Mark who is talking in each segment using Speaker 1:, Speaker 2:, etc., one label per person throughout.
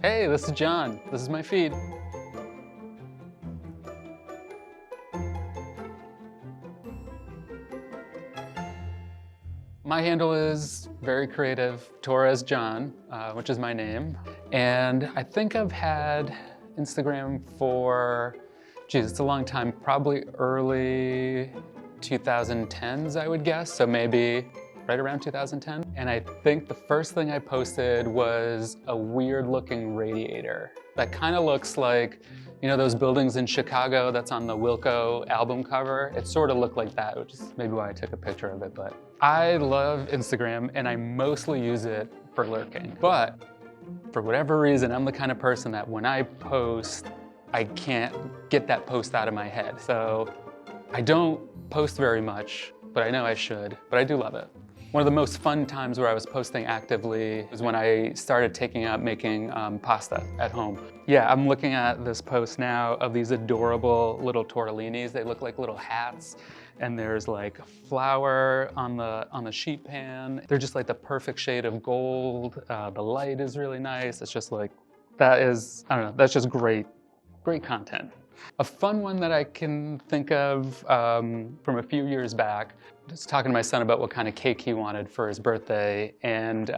Speaker 1: Hey, this is John. This is my feed. My handle is very creative, Torres John, which is my name. And I think I've had Instagram for, geez, it's a long time, probably early 2010s, I would guess. So maybe right around 2010. And I think the first thing I posted was a weird looking radiator that kind of looks like, you know, those buildings in Chicago that's on the Wilco album cover. It sort of looked like that, which is maybe why I took a picture of it. But I love Instagram and I mostly use it for lurking. But for whatever reason, I'm the kind of person that when I post, I can't get that post out of my head. So I don't post very much, but I know I should, but I do love it. One of the most fun times where I was posting actively was when I started taking up making pasta at home. Yeah, I'm looking at this post now of these adorable little tortellinis. They look like little hats, and there's like flour on the sheet pan. They're just like the perfect shade of gold. The light is really nice. It's just like, that is, I don't know, that's just great content. A fun one that I can think of from a few years back, just talking to my son about what kind of cake he wanted for his birthday, and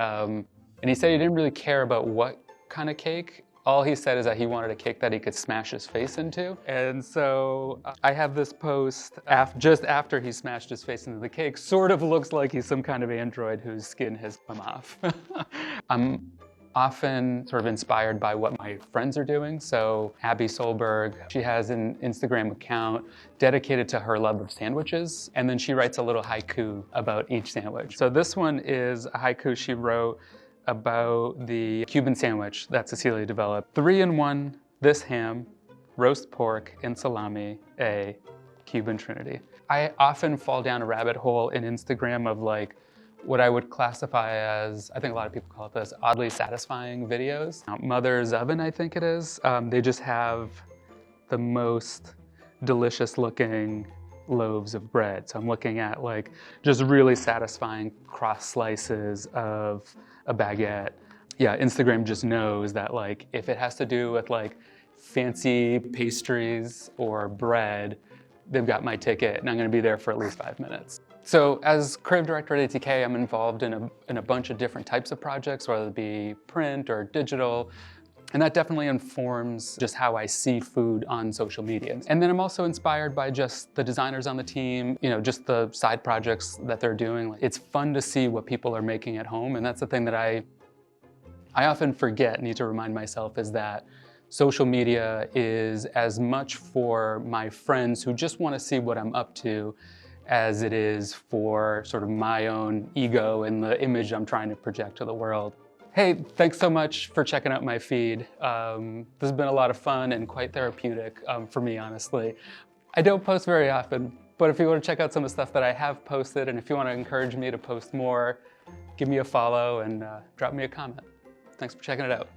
Speaker 1: he said he didn't really care about what kind of cake. All he said is that he wanted a cake that he could smash his face into. And so I have this post just after he smashed his face into the cake, sort of looks like he's some kind of android whose skin has come off. I'm often sort of inspired by what my friends are doing. So Abby Solberg, she has an Instagram account dedicated to her love of sandwiches. And then she writes a little haiku about each sandwich. So this one is a haiku she wrote about the Cuban sandwich that Cecilia developed. 3-in-1, this ham, roast pork, and salami, a Cuban trinity. I often fall down a rabbit hole in Instagram of like, what I would classify as, I think a lot of people call it this, oddly satisfying videos. Mother's Oven, I think it is. They just have the most delicious looking loaves of bread. So I'm looking at like just really satisfying cross slices of a baguette. Yeah, Instagram just knows that like if it has to do with like fancy pastries or bread, they've got my ticket and I'm gonna be there for at least 5 minutes. So as creative director at ATK, I'm involved in a bunch of different types of projects, whether it be print or digital. And that definitely informs just how I see food on social media. And then I'm also inspired by just the designers on the team, you know, just the side projects that they're doing. It's fun to see what people are making at home. And that's the thing that I often forget, need to remind myself, is that social media is as much for my friends who just want to see what I'm up to as it is for sort of my own ego and the image I'm trying to project to the world. Hey, thanks so much for checking out my feed. This has been a lot of fun and quite therapeutic for me, honestly. I don't post very often, but if you want to check out some of the stuff that I have posted, and if you want to encourage me to post more, give me a follow and drop me a comment. Thanks for checking it out.